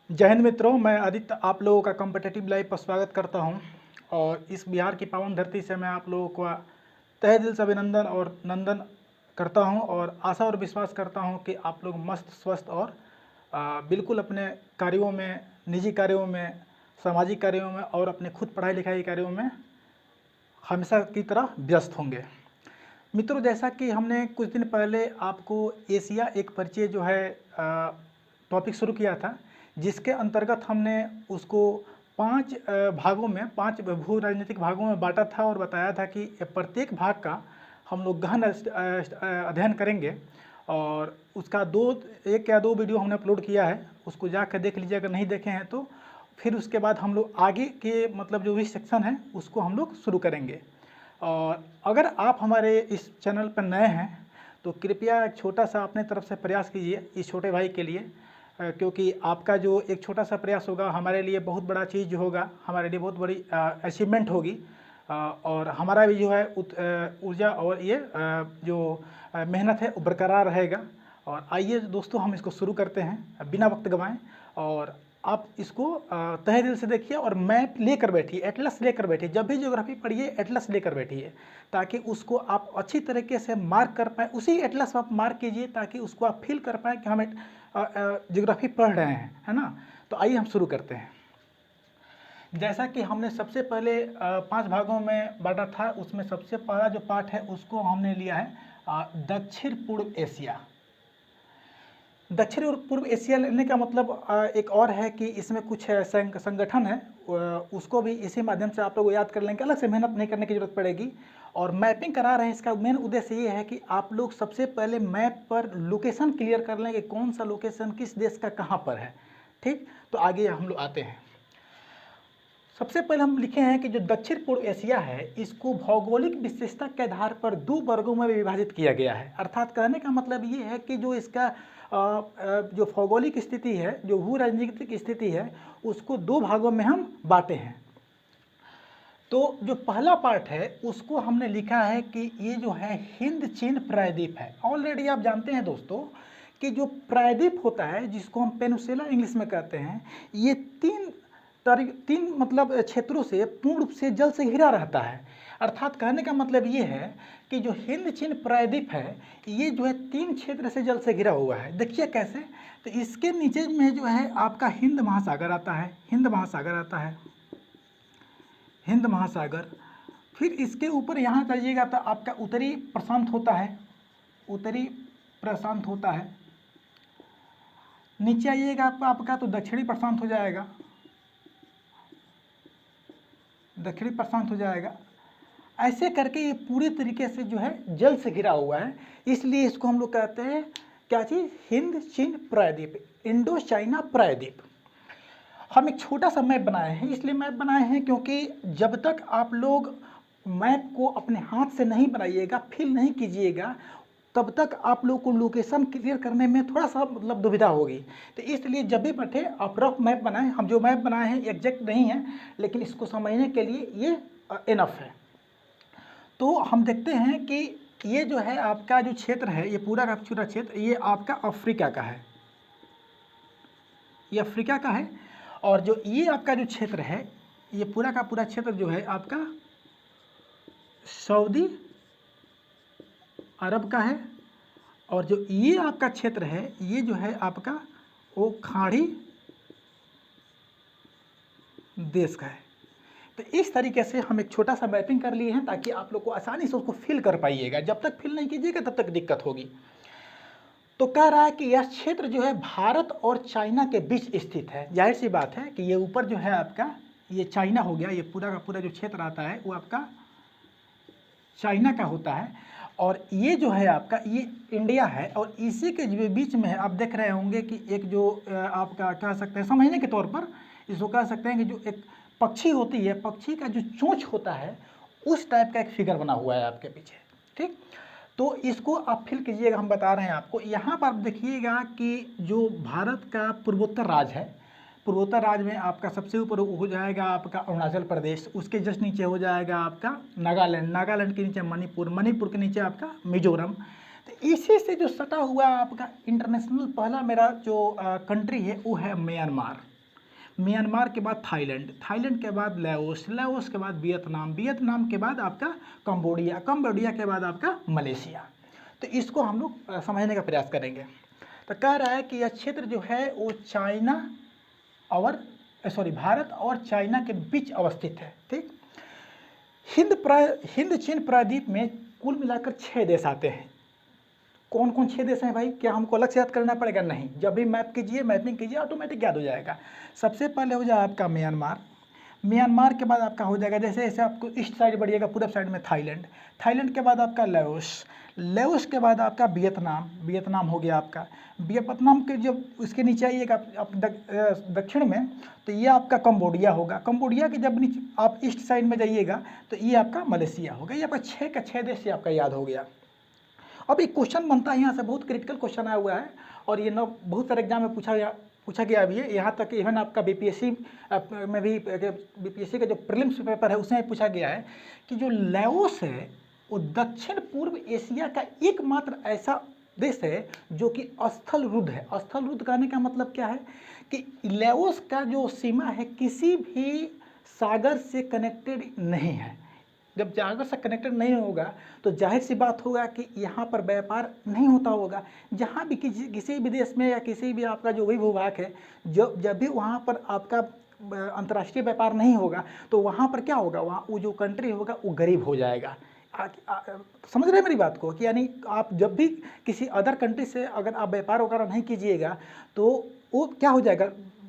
जय हिंद मित्रों, मैं आदित्य आप लोगों का कॉम्पिटिटिव लाइफ पर स्वागत करता हूं। और इस बिहार की पावन धरती से मैं आप लोगों का तहे दिल से अभिनंदन और नंदन करता हूं और आशा और विश्वास करता हूं कि आप लोग मस्त स्वस्थ और बिल्कुल अपने कार्यों में, निजी कार्यों में, सामाजिक कार्यों में और अपने खुद पढ़ाई लिखाई कार्यों में हमेशा की तरह व्यस्त होंगे। मित्रों, जैसा कि हमने कुछ दिन पहले आपको एशिया एक परिचय जो है टॉपिक शुरू किया था, जिसके अंतर्गत हमने उसको 5 भागों में, 5 भू राजनीतिक भागों में बांटा था और बताया था कि प्रत्येक भाग का हम लोग गहन अध्ययन करेंगे। और उसका एक या दो वीडियो हमने अपलोड किया है, उसको जाकर देख लीजिए अगर नहीं देखे हैं तो। फिर उसके बाद हम लोग आगे के मतलब जो भी सेक्शन है उसको हम लोग शुरू करेंगे। और अगर आप हमारे इस चैनल पर नए हैं तो कृपया एक छोटा सा अपने तरफ से प्रयास कीजिए इस छोटे भाई के लिए, क्योंकि आपका जो एक छोटा सा प्रयास होगा हमारे लिए बहुत बड़ा चीज़ होगा, हमारे लिए बहुत बड़ी अचीवमेंट होगी। और हमारा भी जो है ऊर्जा और ये जो मेहनत है वो बरकरार रहेगा। और आइए दोस्तों, हम इसको शुरू करते हैं बिना वक्त गंवाएं। और आप इसको तहे दिल से देखिए और मैप लेकर बैठिए, एटलस लेकर बैठिए। जब भी ज्योग्राफी पढ़िए एटलस लेकर बैठिए, ताकि उसको आप अच्छी तरीके से मार्क कर पाएँ। उसी एटलस आप मार्क कीजिए ताकि उसको आप फील कर पाएँ कि हम ज्योग्राफी पढ़ रहे हैं, है ना। तो आइए हम शुरू करते हैं। जैसा कि हमने सबसे पहले 5 भागों में बांटा था, उसमें सबसे पहला जो पार्ट है उसको हमने लिया है दक्षिण पूर्व एशिया। दक्षिण और पूर्व एशिया लेने का मतलब एक और है कि इसमें कुछ संगठन है, उसको भी इसी माध्यम से आप लोग याद कर लेंगे, अलग से मेहनत नहीं करने की जरूरत पड़ेगी। और मैपिंग करा रहे हैं, इसका मेन उद्देश्य ये है कि आप लोग सबसे पहले मैप पर लोकेशन क्लियर कर लें कि कौन सा लोकेशन किस देश का कहाँ पर है। ठीक, तो आगे हम लोग आते हैं। सबसे पहले हम लिखे हैं कि जो दक्षिण पूर्व एशिया है इसको भौगोलिक विशेषता के आधार पर 2 वर्गों में विभाजित किया गया है। अर्थात कहने का मतलब ये है कि जो इसका जो भौगोलिक स्थिति है, जो भू राजनीतिक स्थिति है, उसको 2 भागों में हम बांटे हैं। तो जो पहला पार्ट है उसको हमने लिखा है कि ये जो है हिंद चीन प्रायद्वीप है। ऑलरेडी आप जानते हैं दोस्तों कि जो प्रायद्वीप होता है, जिसको हम पेनिनसुला इंग्लिश में कहते हैं, ये तीन मतलब क्षेत्रों से पूर्ण रूप से जल से घिरा रहता है। अर्थात कहने का मतलब ये है कि जो हिंद चीन प्रायद्वीप है ये जो है 3 क्षेत्र से जल से घिरा हुआ है। देखिए कैसे, तो इसके नीचे में जो है आपका हिंद महासागर आता है, हिंद महासागर आता है, हिंद महासागर। फिर इसके ऊपर यहाँ जाइएगा तो आपका उत्तरी प्रशांत होता है, उत्तरी प्रशांत होता है। नीचे आइएगा आपका तो दक्षिणी प्रशांत हो जाएगा, दक्षिणी प्रशांत हो जाएगा। ऐसे करके ये पूरी तरीके से जो है जल से घिरा हुआ है, इसलिए इसको हम लोग कहते हैं क्या चीज़, हिंद चीन प्रायद्वीप, इंडो चाइना प्रायद्वीप। हम एक छोटा सा मैप बनाए हैं, इसलिए मैप बनाए हैं क्योंकि जब तक आप लोग मैप को अपने हाथ से नहीं बनाइएगा, फिल नहीं कीजिएगा, तब तक आप लोग को लोकेशन क्लियर करने में थोड़ा सा मतलब दुविधा होगी। तो इसलिए जब भी बैठे आप रफ मैप बनाएं। हम जो मैप बनाए हैं एग्जैक्ट नहीं है, लेकिन इसको समझने के लिए ये इनफ है। तो हम देखते हैं कि ये जो है आपका जो क्षेत्र है, ये पूरा का पूरा क्षेत्र ये आपका अफ्रीका का है, ये अफ्रीका का है। और जो ये आपका जो क्षेत्र है, ये पूरा का पूरा क्षेत्र जो है आपका सऊदी अरब का है। और जो ये आपका क्षेत्र है ये जो है आपका वो खाड़ी देश का है। तो इस तरीके से हम एक छोटा सा मैपिंग कर लिए हैं ताकि आप लोग को आसानी से उसको फिल कर पाइएगा। जब तक फिल नहीं कीजिएगा तब तक दिक्कत होगी। तो कह रहा है कि यह क्षेत्र जो है भारत और चाइना के बीच स्थित है। जाहिर सी बात है कि ये ऊपर जो है आपका ये चाइना हो गया, ये पूरा का पूरा जो क्षेत्र आता है वो आपका चाइना का होता है। और ये जो है आपका ये इंडिया है। और इसी के जो बीच में है, आप देख रहे होंगे कि एक जो आपका कह सकते हैं समझने के तौर पर इसको कह सकते हैं कि जो एक पक्षी होती है, पक्षी का जो चोंच होता है उस टाइप का एक फिगर बना हुआ है आपके पीछे। ठीक, तो इसको आप फिल कीजिएगा, हम बता रहे हैं आपको। यहाँ पर आप देखिएगा कि जो भारत का पूर्वोत्तर राज्य है, पूर्वोत्तर राज्य में आपका सबसे ऊपर हो जाएगा आपका अरुणाचल प्रदेश, उसके जस्ट नीचे हो जाएगा आपका नागालैंड, नागालैंड के नीचे मणिपुर, मणिपुर के नीचे आपका मिजोरम। तो इसी से जो सटा हुआ आपका इंटरनेशनल पहला मेरा जो कंट्री है वो है म्यांमार। म्यांमार के बाद थाईलैंड, थाईलैंड के बाद लाओस, लाओस के बाद वियतनाम, वियतनाम के बाद आपका कंबोडिया, कंबोडिया के बाद आपका मलेशिया। तो इसको हम लोग समझने का प्रयास करेंगे। तो कह रहा है कि यह क्षेत्र जो है वो चाइना और भारत और चाइना के बीच अवस्थित है। ठीक, हिंद चीन प्रायद्वीप में कुल मिलाकर 6 देश आते हैं। कौन कौन 6 देश हैं भाई? क्या हमको अलग से याद करना पड़ेगा? नहीं, जब भी मैप कीजिए, मैपिंग कीजिए, ऑटोमेटिक याद हो जाएगा। सबसे पहले हो जाए आपका म्यांमार, म्यांमार के बाद आपका हो जाएगा, जैसे जैसे आपको ईस्ट साइड बढ़िएगा पूरब साइड में थाईलैंड, थाईलैंड के बाद आपका लाओस, लाओस के बाद आपका वियतनाम, वियतनाम हो गया आपका, वियतनाम के जब उसके नीचे आइएगा आप दक्षिण में तो ये आपका कंबोडिया होगा, कंबोडिया के जब नीचे आप ईस्ट साइड में जाइएगा तो ये आपका मलेशिया होगा। ये आपका 6 का 6 देश से आपका याद हो गया। अब एक क्वेश्चन बनता है यहाँ से, बहुत क्रिटिकल क्वेश्चन आया हुआ है और ये बहुत सारे एग्जाम में पूछा गया भी है, यहाँ तक इवन आपका बीपीएससी में भी, बीपीएससी का जो प्रीलिम्स पेपर है उसमें पूछा गया है कि जो लाओस है वो दक्षिण पूर्व एशिया का एकमात्र ऐसा देश है जो कि स्थल रुद्ध है। स्थल रुद्ध कहने का मतलब क्या है कि लाओस का जो सीमा है किसी भी सागर से कनेक्टेड नहीं है। जब सागर से कनेक्टेड नहीं होगा तो जाहिर सी बात होगा कि यहाँ पर व्यापार नहीं होता होगा। जहाँ भी किसी भी देश में या किसी भी आपका जो भी भूभाग है, जब भी वहाँ पर आपका अंतर्राष्ट्रीय व्यापार नहीं होगा तो वहाँ पर क्या होगा, वहाँ वो जो कंट्री होगा वो गरीब हो जाएगा। समझ रहे हैं मेरी बात को? कि यानी आप जब भी किसी अदर कंट्री से अगर आप व्यापार वगैरह नहीं कीजिएगा तो वो क्या हो जाएगा,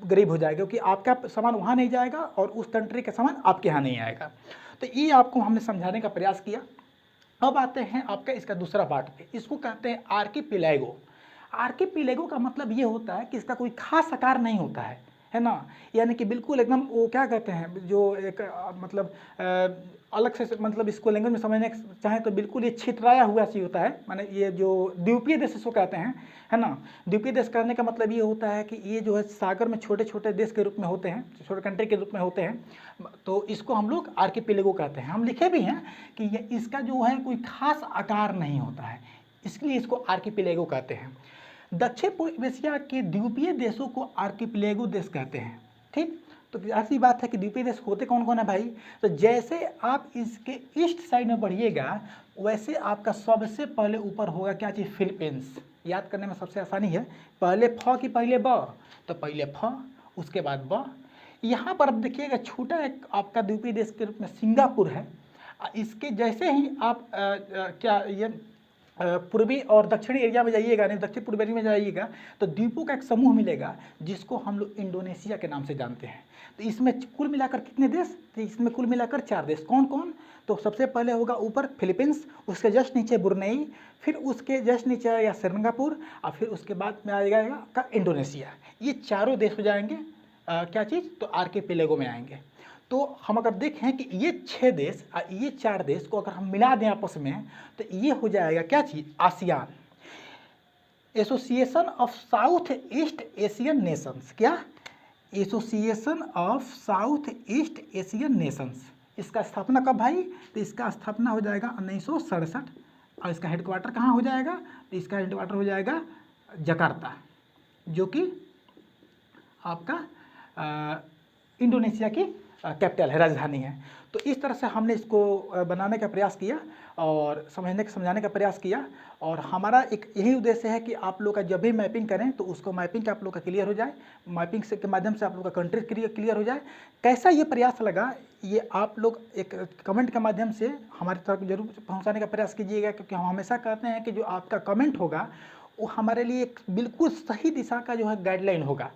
गरीब हो जाएगा, क्योंकि आपका सामान वहाँ नहीं जाएगा और उस कंट्री का सामान आपके यहाँ नहीं आएगा। तो ये आपको हमने समझाने का प्रयास किया। अब आते हैं आपका इसका दूसरा पार्ट पे, इसको कहते हैं आर्किपिलैगो। आर्किपिलैगो का मतलब ये होता है कि इसका कोई खास आकार नहीं होता है ना, यानी कि बिल्कुल एकदम वो क्या कहते हैं जो एक मतलब अलग से, मतलब इसको लैंग्वेज में समझने चाहें तो बिल्कुल ये छितराया हुआ सी होता है। माने ये जो द्वीपीय देश इसको कहते हैं, है ना। द्वीपीय देश करने का मतलब ये होता है कि ये जो है सागर में छोटे छोटे देश के रूप में होते हैं, छोटे कंट्री के रूप में होते हैं, तो इसको हम लोग आर्किपिलैगो कहते हैं। हम लिखे भी हैं कि ये इसका जो है कोई खास आकार नहीं होता है, इसलिए इसको आर्किपिलैगो कहते हैं। दक्षिण पूर्व एशिया के द्वीपीय देशों को आर्किपिलैगो देश कहते हैं। ठीक, तो ऐसी बात है कि द्वीपीय देश होते कौन कौन है भाई? तो जैसे आप इसके ईस्ट साइड में बढ़िएगा वैसे आपका सबसे पहले ऊपर होगा क्या चीज़, फिलीपींस। याद करने में सबसे आसानी है, पहले फ की पहले ब, तो पहले फ उसके बाद ब। यहाँ पर अब देखिएगा छोटा एक आपका द्वीपीय देश के रूप में सिंगापुर है। इसके जैसे ही आप क्या ये पूर्वी और दक्षिणी एरिया में जाइएगा, नहीं दक्षिण पूर्वी एरिया में जाइएगा तो द्वीपों का एक समूह मिलेगा जिसको हम लोग इंडोनेशिया के नाम से जानते हैं। तो इसमें कुल मिलाकर कितने देश? तो इसमें कुल मिलाकर 4 देश। कौन कौन? तो सबसे पहले होगा ऊपर फिलीपींस, उसके जस्ट नीचे ब्रुनेई, फिर उसके जस्ट नीचे आएगा सिंगापुर और फिर उसके बाद में आएगा आपका इंडोनेशिया। ये चारों देश हो जाएंगे क्या चीज़, तो आर्किपिलैगो में आएंगे। तो हम अगर देखें कि ये 6 देश और ये 4 देश को अगर हम मिला दें आपस में तो ये हो जाएगा क्या चीज़, ASEAN, association of south east Asian nations. क्या, association of south east Asian nations. इसका स्थापना कब भाई? तो इसका स्थापना हो जाएगा 1967 और इसका हेडक्वार्टर कहाँ हो जाएगा? तो इसका हेडक्वार्टर हो जाएगा जकार्ता, जो कि आपका इंडोनेशिया की कैपिटल है, राजधानी है। तो इस तरह से हमने इसको बनाने का प्रयास किया और समझाने का प्रयास किया और हमारा एक यही उद्देश्य है कि आप लोग का जब भी मैपिंग करें तो उसको मैपिंग का आप लोग का क्लियर हो जाए, मैपिंग से के माध्यम से आप लोग का कंट्री क्लियर हो जाए। कैसा ये प्रयास लगा ये आप लोग एक कमेंट के माध्यम से हमारी तरफ जरूर पहुँचाने का प्रयास कीजिएगा, क्योंकि हम हमेशा कहते हैं कि जो आपका कमेंट होगा वो हमारे लिए एक बिल्कुल सही दिशा का जो है गाइडलाइन होगा।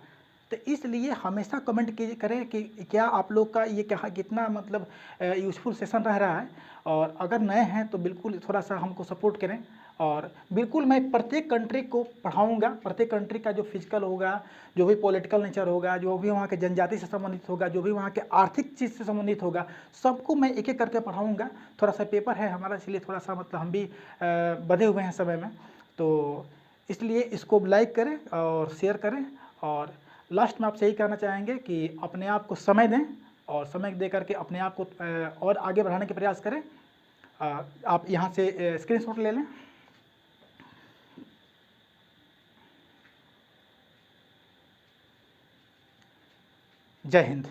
तो इसलिए हमेशा कमेंट करें कि क्या आप लोग का ये क्या कितना मतलब यूज़फुल सेशन रह रहा है, और अगर नए हैं तो बिल्कुल थोड़ा सा हमको सपोर्ट करें। और बिल्कुल मैं प्रत्येक कंट्री को पढ़ाऊंगा, प्रत्येक कंट्री का जो फिजिकल होगा, जो भी पॉलिटिकल नेचर होगा, जो भी वहाँ के जनजाति से संबंधित होगा, जो भी वहाँ के आर्थिक चीज़ से संबंधित होगा, सबको मैं एक एक करके पढ़ाऊँगा। थोड़ा सा पेपर है हमारा, इसलिए थोड़ा सा मतलब हम भी बधे हुए हैं समय में, तो इसलिए इसको लाइक करें और शेयर करें। और लास्ट में आपसे यही कहना चाहेंगे कि अपने आप को समय दें और समय दे करके अपने आप को और आगे बढ़ाने के प्रयास करें। आप यहाँ से स्क्रीनशॉट ले लें। जय हिंद।